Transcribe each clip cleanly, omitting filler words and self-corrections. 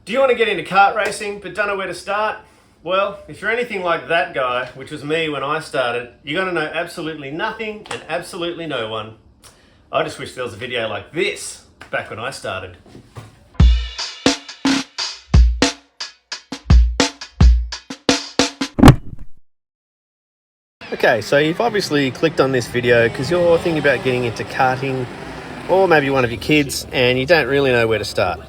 Do you want to get into kart racing but don't know where to start? Well, if you're anything like that guy, which was me when I started, you're going to know absolutely nothing and absolutely no one. I just wish there was a video like this back when I started. Okay, so you've obviously clicked on this video because you're thinking about getting into karting, or maybe one of your kids, and you don't really know where to start.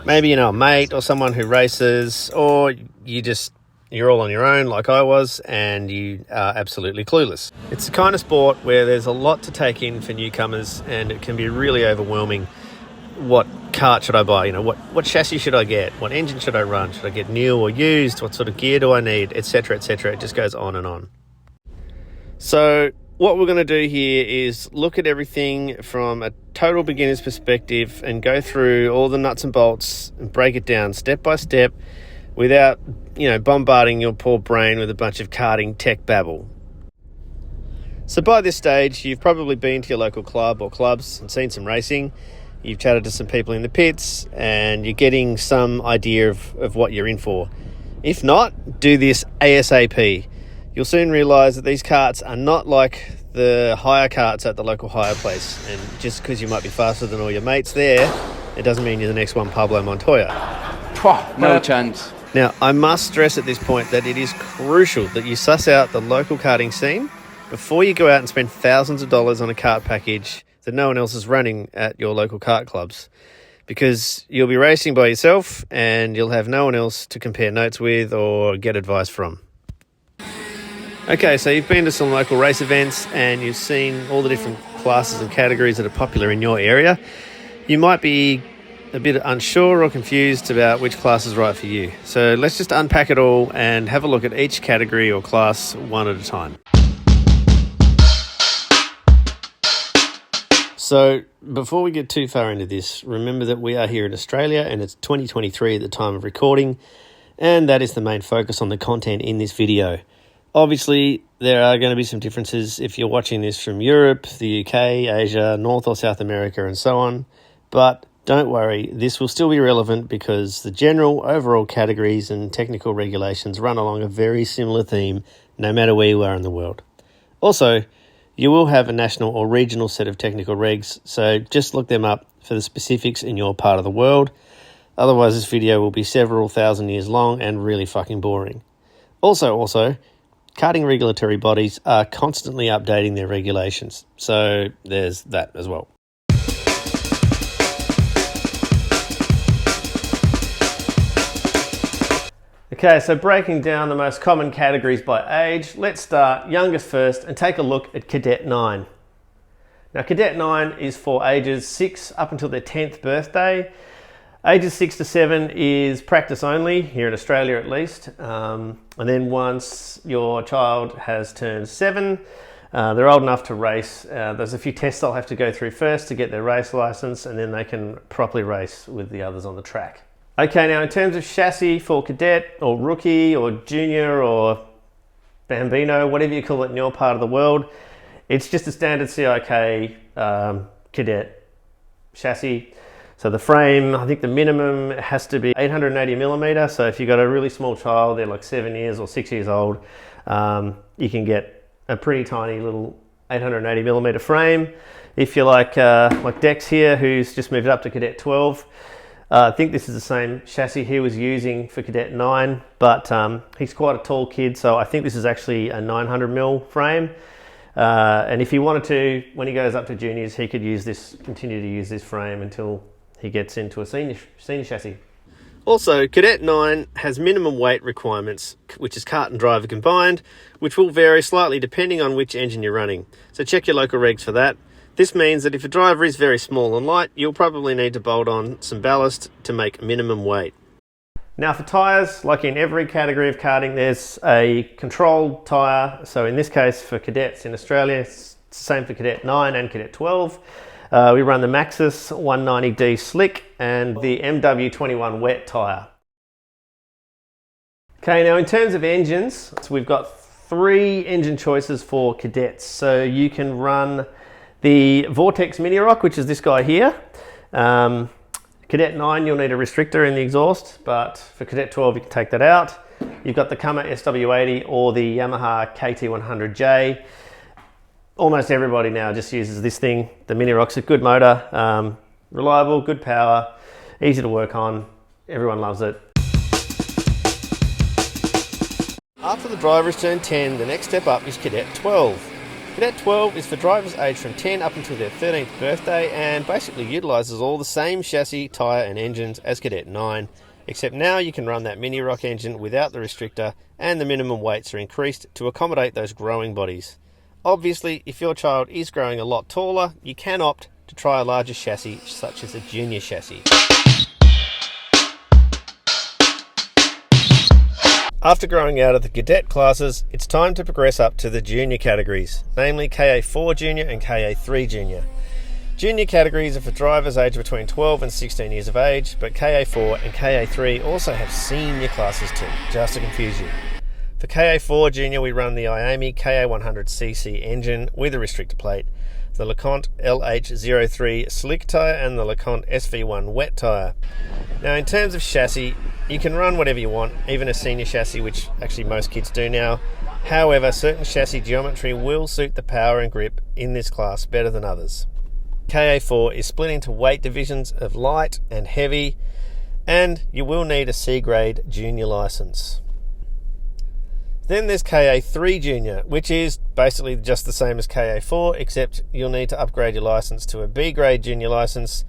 Maybe you know a mate or someone who races, or you're all on your own like I was and you are absolutely clueless. It's the kind of sport where there's a lot to take in for newcomers and it can be really overwhelming. What kart should I buy? You know, what chassis should I get? What engine should I run? Should I get new or used? What sort of gear do I need? Etc, etc. It just goes on and on. So what we're going to do here is look at everything from a total beginner's perspective and go through all the nuts and bolts and break it down step by step without, bombarding your poor brain with a bunch of karting tech babble. So by this stage, you've probably been to your local club or clubs and seen some racing. You've chatted to some people in the pits and you're getting some idea of what you're in for. If not, do this ASAP. You'll soon realise that these karts are not like the hire karts at the local hire place. And just because you might be faster than all your mates there, it doesn't mean you're the next one Pablo Montoya. No chance. Now, I must stress at this point that it is crucial that you suss out the local karting scene before you go out and spend thousands of dollars on a kart package that no one else is running at your local kart clubs. Because you'll be racing by yourself and you'll have no one else to compare notes with or get advice from. Okay, so you've been to some local race events and you've seen all the different classes and categories that are popular in your area. You might be a bit unsure or confused about which class is right for you. So let's just unpack it all and have a look at each category or class one at a time. So before we get too far into this, remember that we are here in Australia and it's 2023 at the time of recording, and that is the main focus on the content in this video. Obviously, there are going to be some differences if you're watching this from Europe, the UK, Asia, North or South America, and so on. But don't worry, this will still be relevant because the general overall categories and technical regulations run along a very similar theme no matter where you are in the world. Also, you will have a national or regional set of technical regs, so just look them up for the specifics in your part of the world. Otherwise, this video will be several thousand years long and really fucking boring. Also, karting regulatory bodies are constantly updating their regulations, so there's that as well. Okay, so breaking down the most common categories by age, let's start youngest first and take a look at Cadet 9. Now, Cadet 9 is for ages 6 up until their 10th birthday. Ages 6 to 7 is practice only, here in Australia at least. And then once your child has turned 7, they're old enough to race. There's a few tests they'll have to go through first to get their race license, and then they can properly race with the others on the track. Okay, now in terms of chassis for cadet or rookie or junior or bambino, whatever you call it in your part of the world, it's just a standard CIK cadet chassis. So the frame, I think the minimum has to be 880 millimeter. So if you've got a really small child, they're like 7 years or 6 years old, you can get a pretty tiny little 880 millimeter frame. If you're like Dex here, who's just moved up to Cadet 12, I think this is the same chassis he was using for Cadet 9, but he's quite a tall kid, so I think this is actually a 900 mil frame. And if he wanted to, when he goes up to juniors, he could continue to use this frame until he gets into a senior chassis. Also, Cadet 9 has minimum weight requirements, which is kart and driver combined, which will vary slightly depending on which engine you're running. So check your local regs for that. This means that if a driver is very small and light, you'll probably need to bolt on some ballast to make minimum weight. Now for tyres, like in every category of karting, there's a controlled tyre. So in this case for cadets in Australia, it's the same for Cadet 9 and Cadet 12. We run the Maxxis 190D slick and the MW21 wet tyre. Okay, now in terms of engines, so we've got 3 engine choices for cadets. So you can run the Vortex Mini Rock, which is this guy here. Cadet 9, you'll need a restrictor in the exhaust, but for Cadet 12, you can take that out. You've got the Kummer SW80 or the Yamaha KT100J. Almost everybody now just uses this thing. The Mini Rock's a good motor, reliable, good power, easy to work on. Everyone loves it. After the driver's turned 10, the next step up is Cadet 12. Cadet 12 is for drivers aged from 10 up until their 13th birthday and basically utilises all the same chassis, tyre and engines as Cadet 9, except now you can run that Mini Rock engine without the restrictor and the minimum weights are increased to accommodate those growing bodies. Obviously, if your child is growing a lot taller, you can opt to try a larger chassis such as a junior chassis. After growing out of the cadet classes, it's time to progress up to the junior categories, namely KA4 Junior and KA3 Junior. Junior categories are for drivers aged between 12 and 16 years of age, but KA4 and KA3 also have senior classes too, just to confuse you. For KA4 Junior, we run the Iami KA100cc engine with a restrictor plate, the LeConte LH03 slick tyre and the LeConte SV1 wet tyre. Now in terms of chassis, you can run whatever you want, even a senior chassis, which actually most kids do now. However, certain chassis geometry will suit the power and grip in this class better than others. KA4 is split into weight divisions of light and heavy, and you will need a C-grade junior licence. Then there's KA3 Junior, which is basically just the same as KA4, except you'll need to upgrade your licence to a B-grade junior licence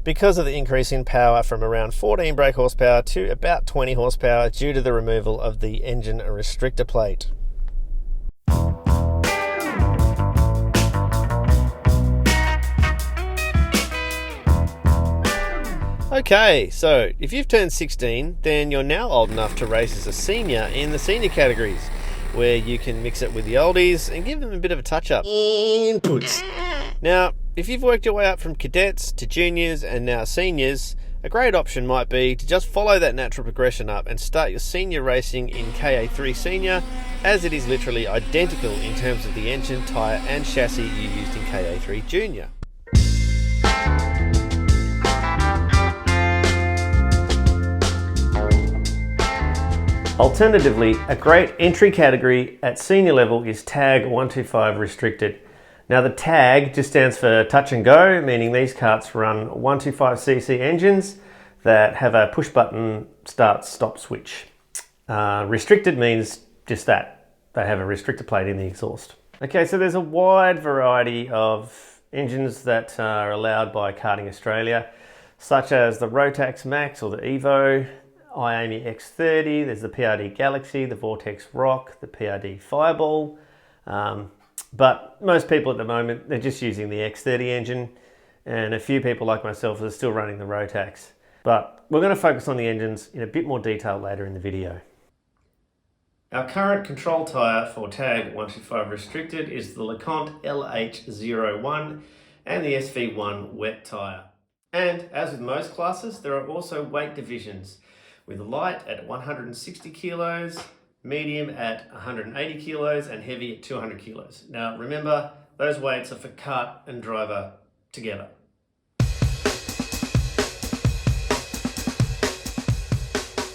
because of the increase in power from around 14 brake horsepower to about 20 horsepower due to the removal of the engine restrictor plate. Okay, so if you've turned 16, then you're now old enough to race as a senior in the senior categories, where you can mix it with the oldies and give them a bit of a touch-up. Inputs. Now, if you've worked your way up from cadets to juniors and now seniors, a great option might be to just follow that natural progression up and start your senior racing in KA3 Senior, as it is literally identical in terms of the engine, tyre and chassis you used in KA3 Junior. Alternatively, a great entry category at senior level is Tag 125 Restricted. Now the tag just stands for touch and go, meaning these karts run 125cc engines that have a push button start stop switch. Restricted means just that, they have a restrictor plate in the exhaust. Okay, so there's a wide variety of engines that are allowed by Karting Australia, such as the Rotax Max or the Evo, Iami X30, there's the PRD Galaxy, the Vortex Rock, the PRD Fireball, but most people at the moment, they're just using the X30 engine, and a few people like myself are still running the Rotax. But we're going to focus on the engines in a bit more detail later in the video. Our current control tyre for Tag 125 Restricted is the LeConte LH01 and the SV1 wet tyre. And as with most classes, there are also weight divisions, with light at 160 kilos, medium at 180 kilos, and heavy at 200 kilos. Now remember, those weights are for kart and driver together.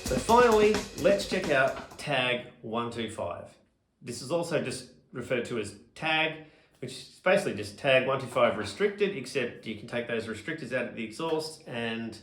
So finally, let's check out Tag 125. This is also just referred to as Tag, which is basically just Tag 125 Restricted, except you can take those restrictors out of the exhaust and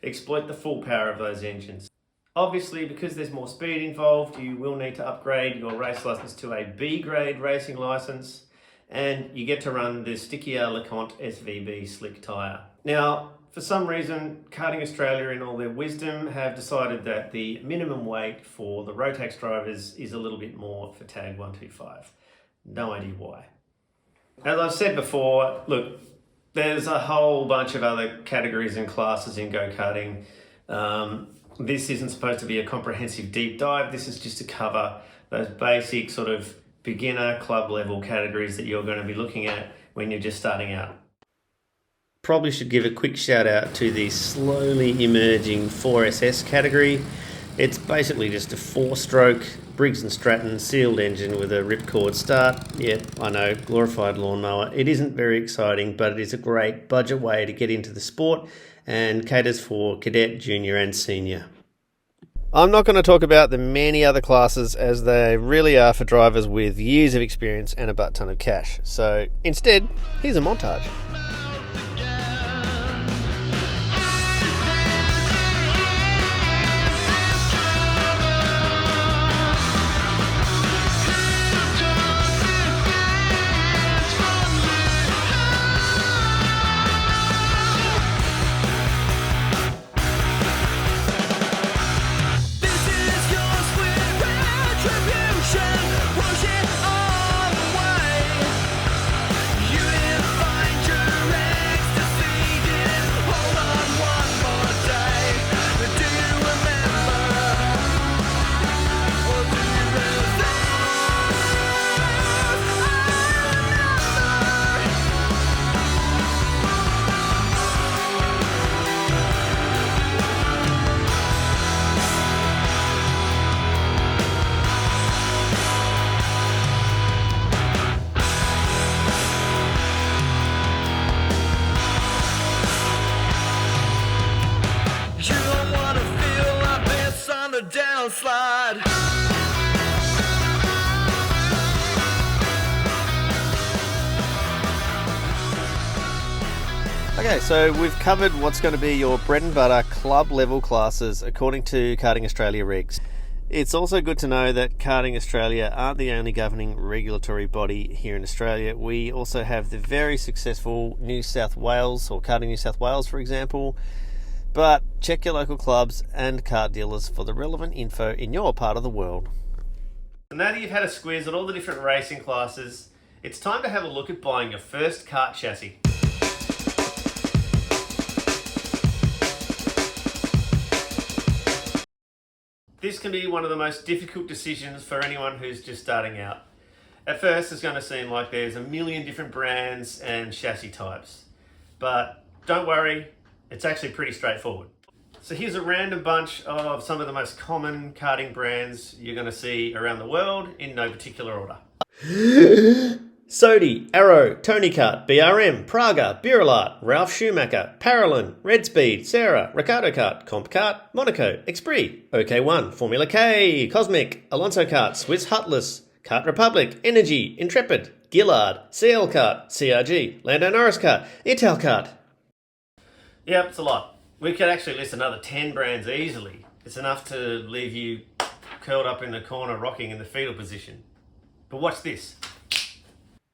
exploit the full power of those engines. Obviously, because there's more speed involved, you will need to upgrade your race license to a B-grade racing license, and you get to run the stickier LeConte SVB slick tyre. Now, for some reason, Karting Australia, in all their wisdom, have decided that the minimum weight for the Rotax drivers is a little bit more for Tag 125. No idea why. As I've said before, look, there's a whole bunch of other categories and classes in go-karting. This isn't supposed to be a comprehensive deep dive. This is just to cover those basic sort of beginner club level categories that you're going to be looking at when you're just starting out. Probably should give a quick shout out to the slowly emerging 4SS category. It's basically just a 4-stroke Briggs & Stratton sealed engine with a ripcord start. Yeah, I know, glorified lawnmower. It isn't very exciting, but it is a great budget way to get into the sport and caters for cadet, junior and senior. I'm not going to talk about the many other classes as they really are for drivers with years of experience and a butt ton of cash. So instead, here's a montage. Downslide. Okay, so we've covered what's going to be your bread and butter club level classes according to Karting Australia regs. It's also good to know that Karting Australia aren't the only governing regulatory body here in Australia. We also have the very successful New South Wales, or Karting New South Wales, for example. But check your local clubs and kart dealers for the relevant info in your part of the world. Now that you've had a squiz at all the different racing classes, it's time to have a look at buying your first kart chassis. This can be one of the most difficult decisions for anyone who's just starting out. At first, it's going to seem like there's a million different brands and chassis types. But don't worry, it's actually pretty straightforward. So here's a random bunch of some of the most common karting brands you're going to see around the world in no particular order. Sodi, Arrow, Tony Kart, BRM, Praga, Birolart, Ralph Schumacher, Parolin, Red Speed, Sarah, Ricardo Kart, Comp Kart, Monaco, Exprit, OK1, Formula K, Cosmic, Alonso Kart, Swiss Hutless, Kart Republic, Energy, Intrepid, Gillard, CL Kart, CRG, Lando Norris Kart, Ital Kart. Yep, it's a lot. We could actually list another 10 brands easily. It's enough to leave you curled up in the corner rocking in the fetal position. But watch this.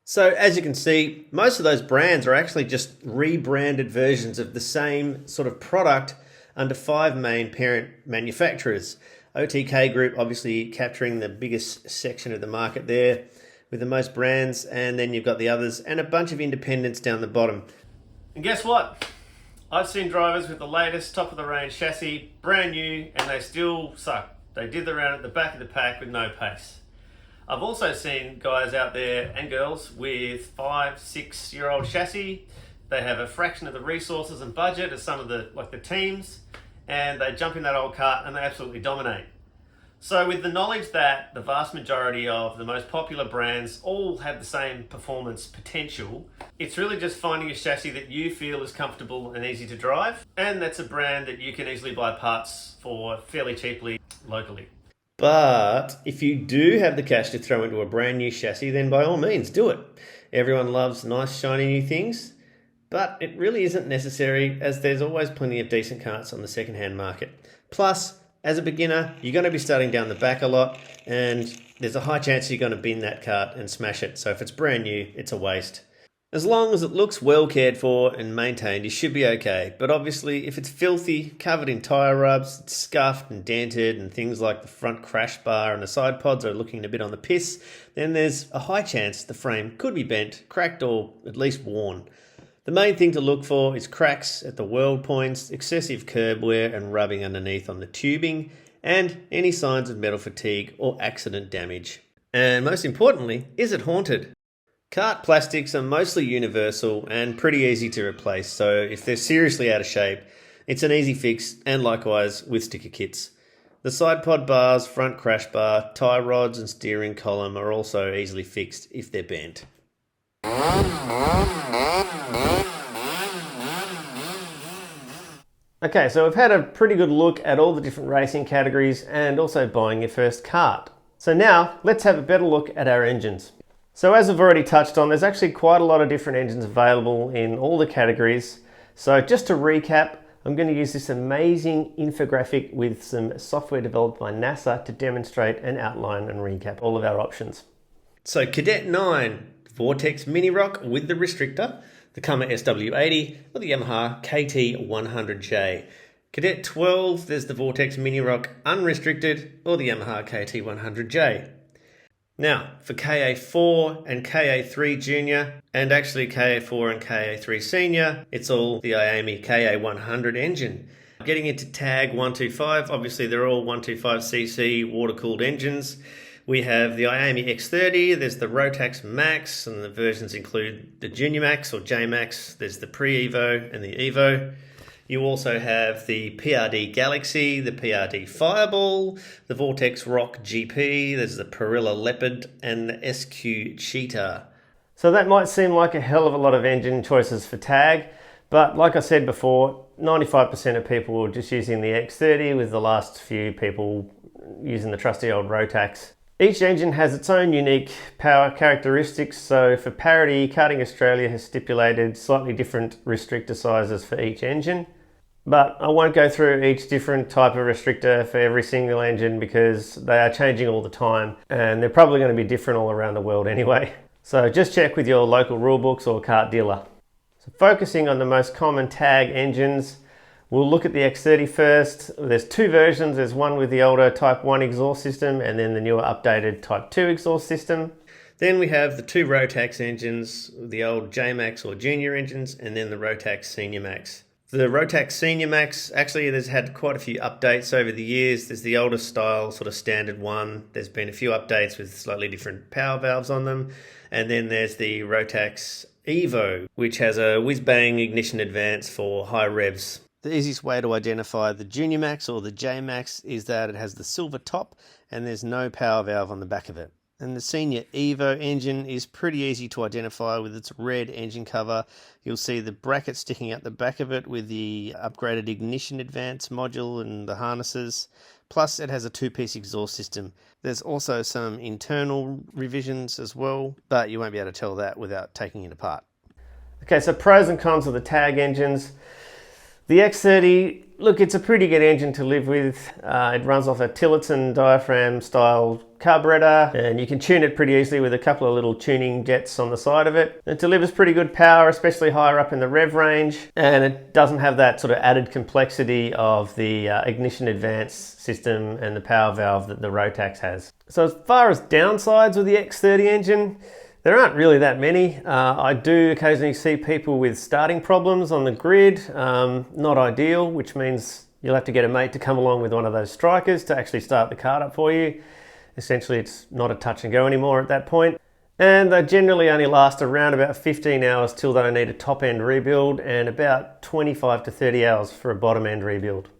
So as you can see, most of those brands are actually just rebranded versions of the same sort of product under 5 main parent manufacturers. OTK Group obviously capturing the biggest section of the market there with the most brands, and then you've got the others and a bunch of independents down the bottom. And guess what? I've seen drivers with the latest top-of-the-range chassis, brand new, and they still suck. They did the round at the back of the pack with no pace. I've also seen guys out there, and girls, with 5, 6-year-old chassis. They have a fraction of the resources and budget as some of the teams, and they jump in that old cart and they absolutely dominate. So with the knowledge that the vast majority of the most popular brands all have the same performance potential, it's really just finding a chassis that you feel is comfortable and easy to drive, and that's a brand that you can easily buy parts for fairly cheaply locally. But if you do have the cash to throw into a brand new chassis, then by all means do it. Everyone loves nice shiny new things, but it really isn't necessary as there's always plenty of decent karts on the second-hand market. Plus, as a beginner, you're going to be starting down the back a lot, and there's a high chance you're going to bin that kart and smash it. So if it's brand new, it's a waste. As long as it looks well cared for and maintained, you should be okay. But obviously, if it's filthy, covered in tyre rubs, it's scuffed and dented, and things like the front crash bar and the side pods are looking a bit on the piss, then there's a high chance the frame could be bent, cracked, or at least worn. The main thing to look for is cracks at the weld points, excessive curb wear and rubbing underneath on the tubing, and any signs of metal fatigue or accident damage. And most importantly, is it haunted? Kart plastics are mostly universal and pretty easy to replace, so if they're seriously out of shape, it's an easy fix, and likewise with sticker kits. The side pod bars, front crash bar, tie rods and steering column are also easily fixed if they're bent. Okay, so we've had a pretty good look at all the different racing categories and also buying your first kart. So now let's have a better look at our engines. So as I've already touched on, there's actually quite a lot of different engines available in all the categories. So just to recap, I'm going to use this amazing infographic with some software developed by NASA to demonstrate and outline and recap all of our options. So Cadet 9, Vortex Mini Rock with the restrictor, the Kama SW80 or the Yamaha KT100J. Cadet 12, there's the Vortex Mini Rock Unrestricted or the Yamaha KT100J. Now, for KA4 and KA3 Junior, and actually KA4 and KA3 Senior, it's all the IAME KA100 engine. Getting into Tag 125, obviously they're all 125cc water-cooled engines. We have the IAME X30, there's the Rotax Max, and the versions include the Junior Max or J Max, there's the Pre-Evo and the Evo. You also have the PRD Galaxy, the PRD Fireball, the Vortex Rock GP, there's the Perilla Leopard, and the SQ Cheetah. So that might seem like a hell of a lot of engine choices for Tag, but like I said before, 95% of people were just using the X30, with the last few people using the trusty old Rotax. Each engine has its own unique power characteristics, so for parity, Karting Australia has stipulated slightly different restrictor sizes for each engine. But I won't go through each different type of restrictor for every single engine because they are changing all the time and they're probably going to be different all around the world anyway. So just check with your local rulebooks or kart dealer. So focusing on the most common Tag engines, we'll look at the X30 first. There's two versions. There's one with the older Type 1 exhaust system and then the newer updated Type 2 exhaust system. Then we have the two Rotax engines, the old J-Max or Junior engines, and then the Rotax Senior Max. The Rotax Senior Max, actually there's had quite a few updates over the years. There's the older style, sort of standard one. There's been a few updates with slightly different power valves on them. And then there's the Rotax Evo, which has a whiz-bang ignition advance for high revs. The easiest way to identify the Junior Max or the J Max is that it has the silver top and there's no power valve on the back of it. And the Senior Evo engine is pretty easy to identify with its red engine cover. You'll see the bracket sticking out the back of it with the upgraded ignition advance module and the harnesses. Plus it has a two-piece exhaust system. There's also some internal revisions as well, but you won't be able to tell that without taking it apart. Okay, so pros and cons of the Tag engines. The X30, look, it's a pretty good engine to live with. It runs off a Tillotson diaphragm style carburetor and you can tune it pretty easily with a couple of little tuning jets on the side of it. It delivers pretty good power, especially higher up in the rev range, and it doesn't have that sort of added complexity of the ignition advance system and the power valve that the Rotax has. So as far as downsides with the X30 engine, there aren't really that many. I do occasionally see people with starting problems on the grid, not ideal, which means you'll have to get a mate to come along with one of those strikers to actually start the kart up for you. Essentially, it's not a touch and go anymore at that point. And they generally only last around about 15 hours till they need a top end rebuild and about 25 to 30 hours for a bottom end rebuild.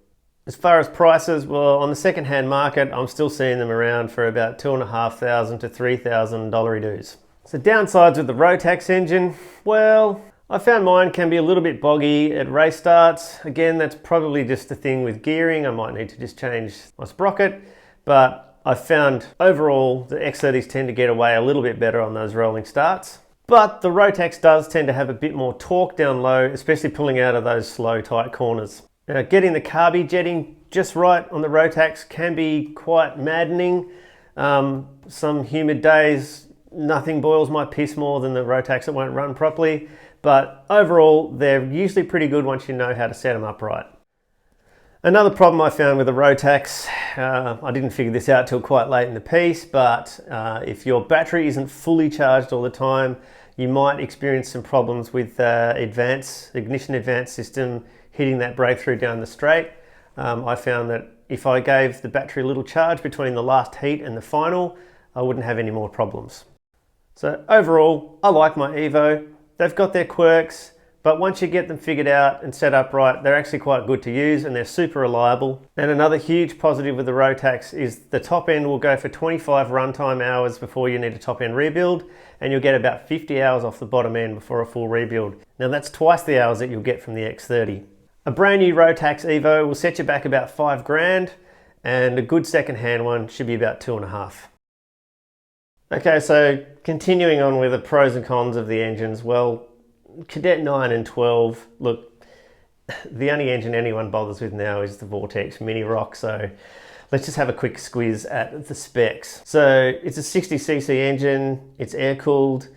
As far as prices, well, on the second hand market, I'm still seeing them around for about $2,500 to $3,000 dues. So downsides with the Rotax engine, well, I found mine can be a little bit boggy at race starts. Again, that's probably just a thing with gearing. I might need to just change my sprocket, but I found overall the X30s tend to get away a little bit better on those rolling starts. But the Rotax does tend to have a bit more torque down low, especially pulling out of those slow, tight corners. Now, getting the carby jetting just right on the Rotax can be quite maddening. Some humid days, nothing boils my piss more than the Rotax that won't run properly. But overall, they're usually pretty good once you know how to set them up right. Another problem I found with the Rotax, I didn't figure this out till quite late in the piece, but if your battery isn't fully charged all the time, you might experience some problems with ignition advance system hitting that breakthrough down the straight. I found that if I gave the battery a little charge between the last heat and the final, I wouldn't have any more problems. So overall, I like my Evo. They've got their quirks, but once you get them figured out and set up right, they're actually quite good to use and they're super reliable. And another huge positive with the Rotax is the top end will go for 25 runtime hours before you need a top end rebuild, and you'll get about 50 hours off the bottom end before a full rebuild. Now that's twice the hours that you'll get from the X30. A brand new Rotax Evo will set you back about $5,000, and a good second-hand one should be about $2,500. Okay, so continuing on with the pros and cons of the engines. Well, Cadet 9 and 12, look, the only engine anyone bothers with now is the Vortex Mini Rock, so let's just have a quick squiz at the specs. So it's a 60cc engine, it's air-cooled.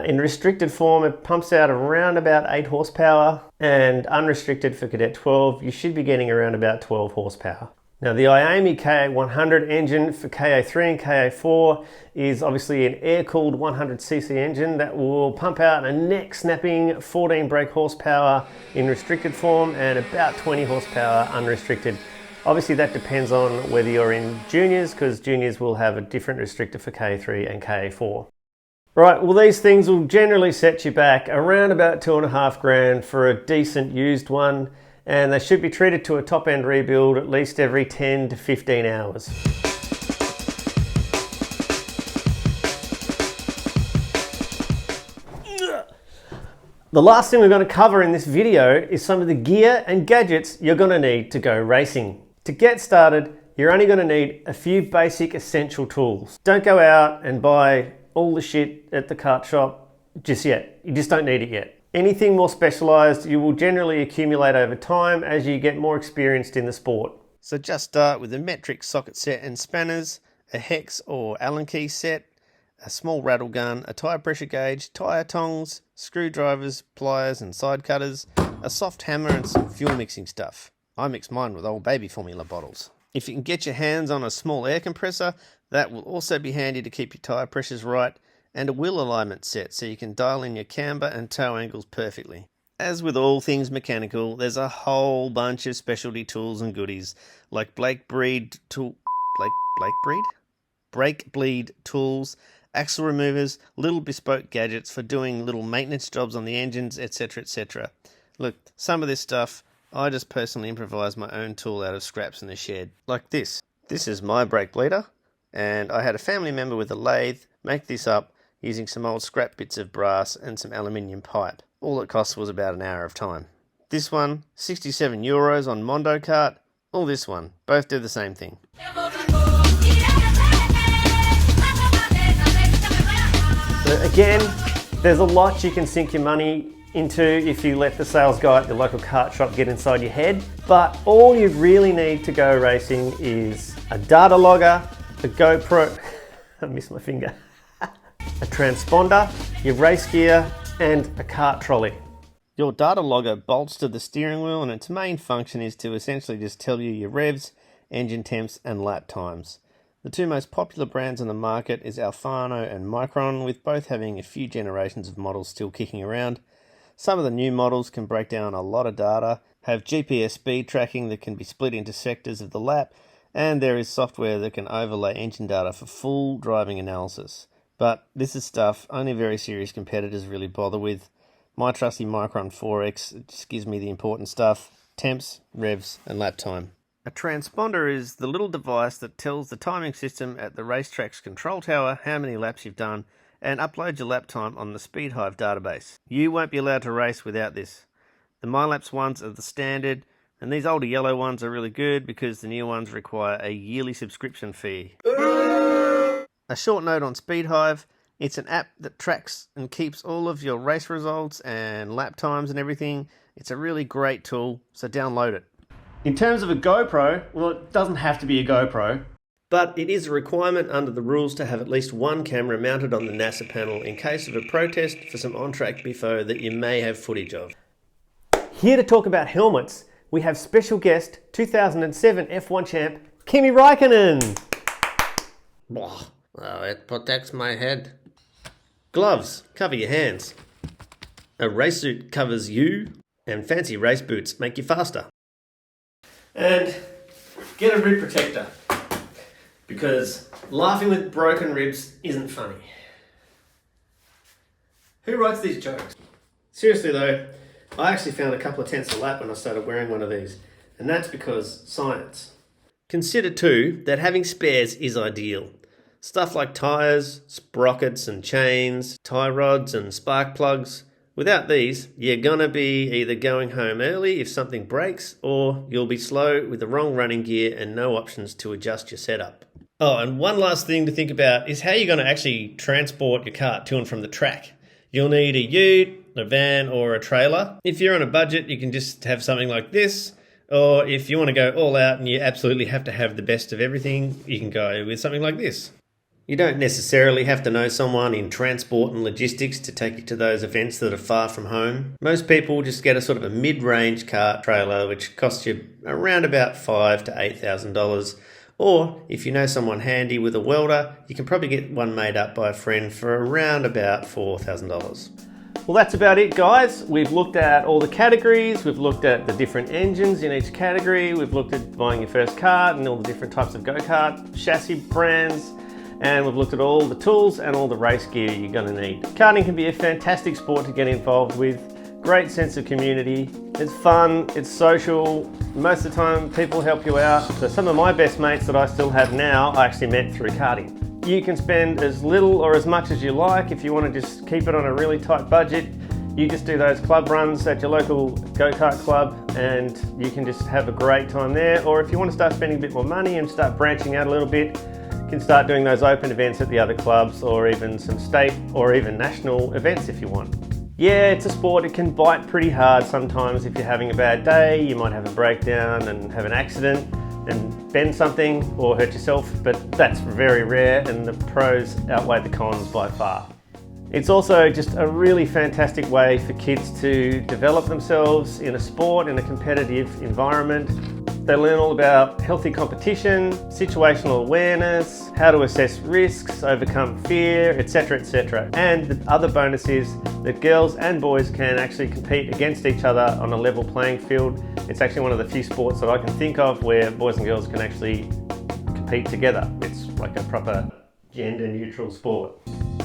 In restricted form, it pumps out around about 8 horsepower, and unrestricted for Cadet 12, you should be getting around about 12 horsepower. Now the IAME KA100 engine for KA3 and KA4 is obviously an air-cooled 100cc engine that will pump out a neck-snapping 14 brake horsepower in restricted form and about 20 horsepower unrestricted. Obviously that depends on whether you're in juniors, because juniors will have a different restrictor for KA3 and KA4. Right, well these things will generally set you back around about $2,500 for a decent used one, and they should be treated to a top-end rebuild at least every 10 to 15 hours. The last thing we're going to cover in this video is some of the gear and gadgets you're going to need to go racing. To get started, you're only going to need a few basic essential tools. Don't go out and buy all the shit at the kart shop just yet. You just don't need it yet. Anything more specialized you will generally accumulate over time as you get more experienced in the sport. So just start with a metric socket set and spanners, a hex or Allen key set, a small rattle gun, a tyre pressure gauge, tyre tongs, screwdrivers, pliers and side cutters, a soft hammer and some fuel mixing stuff. I mix mine with old baby formula bottles. If you can get your hands on a small air compressor, that will also be handy to keep your tyre pressures right, and a wheel alignment set so you can dial in your camber and toe angles perfectly. As with all things mechanical, there's a whole bunch of specialty tools and goodies like brake bleed tools, axle removers, little bespoke gadgets for doing little maintenance jobs on the engines, etc, etc. Look, some of this stuff I just personally improvise my own tool out of scraps in the shed, like this. This is my brake bleeder, and I had a family member with a lathe make this up using some old scrap bits of brass and some aluminium pipe. All it cost was about an hour of time. This one, €67 on Mondo Kart, or this one, both do the same thing. So again, there's a lot you can sink your money into if you let the sales guy at the local kart shop get inside your head, but all you really need to go racing is a data logger, a GoPro, I missed my finger, a transponder, your race gear, and a kart trolley. Your data logger bolts to the steering wheel, and its main function is to essentially just tell you your revs, engine temps, and lap times. The two most popular brands on the market is Alfano and Micron, with both having a few generations of models still kicking around. Some of the new models can break down a lot of data, have GPS speed tracking that can be split into sectors of the lap, and there is software that can overlay engine data for full driving analysis. But this is stuff only very serious competitors really bother with. My trusty Micron 4X just gives me the important stuff: temps, revs, and lap time. A transponder is the little device that tells the timing system at the racetrack's control tower how many laps you've done and uploads your lap time on the Speedhive database. You won't be allowed to race without this. The MyLaps ones are the standard, and these older yellow ones are really good because the new ones require a yearly subscription fee. A short note on Speedhive: it's an app that tracks and keeps all of your race results and lap times and everything. It's a really great tool, so download it. In terms of a GoPro, well, it doesn't have to be a GoPro, but it is a requirement under the rules to have at least one camera mounted on the NASA panel in case of a protest for some on-track biffo that you may have footage of. Here to talk about helmets, we have special guest 2007 F1 champ Kimi Räikkönen. Oh, it protects my head. Gloves cover your hands. A race suit covers you, and fancy race boots make you faster. And get a rib protector, because laughing with broken ribs isn't funny. Who writes these jokes? Seriously though, I actually found a couple of tenths a lap when I started wearing one of these, and that's because science. Consider too that having spares is ideal. Stuff like tyres, sprockets and chains, tie rods and spark plugs, Without these, you're gonna be either going home early if something breaks, or you'll be slow with the wrong running gear and no options to adjust your setup. Oh, and one last thing to think about is how you're gonna actually transport your kart to and from the track. You'll need a ute, a van, or a trailer. If you're on a budget, you can just have something like this, or if you want to go all out and you absolutely have to have the best of everything, you can go with something like this. You don't necessarily have to know someone in transport and logistics to take you to those events that are far from home. Most people just get a sort of a mid-range kart trailer which costs you around about $5,000 to $8,000. Or if you know someone handy with a welder, you can probably get one made up by a friend for around about $4,000. Well, that's about it, guys. We've looked at all the categories, we've looked at the different engines in each category, we've looked at buying your first kart and all the different types of go-kart chassis brands, and we've looked at all the tools and all the race gear you're going to need. Karting can be a fantastic sport to get involved with. Great sense of community. It's fun, it's social. Most of the time people help you out. So some of my best mates that I still have now I actually met through karting. You can spend as little or as much as you like. If you want to just keep it on a really tight budget, you just do those club runs at your local go-kart club and you can just have a great time there. Or if you want to start spending a bit more money and start branching out a little bit, you can start doing those open events at the other clubs, or even some state or even national events if you want. Yeah, it's a sport. It can bite pretty hard sometimes. If you're having a bad day, you might have a breakdown and have an accident and bend something or hurt yourself, but that's very rare and the pros outweigh the cons by far. It's also just a really fantastic way for kids to develop themselves in a sport, in a competitive environment. They learn all about healthy competition, situational awareness, how to assess risks, overcome fear, etc, etc. And the other bonus is that girls and boys can actually compete against each other on a level playing field. It's actually one of the few sports that I can think of where boys and girls can actually compete together. It's like a proper gender neutral sport.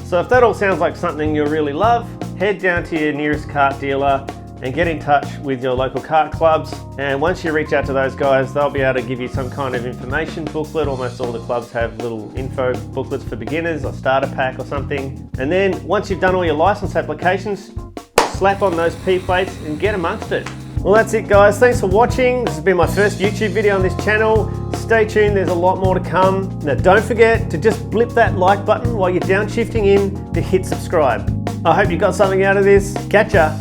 So if that all sounds like something you'll really love, head down to your nearest kart dealer and get in touch with your local kart clubs. And once you reach out to those guys, they'll be able to give you some kind of information booklet. Almost all the clubs have little info booklets for beginners or starter pack or something. And then once you've done all your license applications, slap on those P plates and get amongst it. Well, that's it, guys. Thanks for watching. This has been my first YouTube video on this channel. Stay tuned, there's a lot more to come. Now don't forget to just blip that like button while you're downshifting in to hit subscribe. I hope you got something out of this. Catch ya.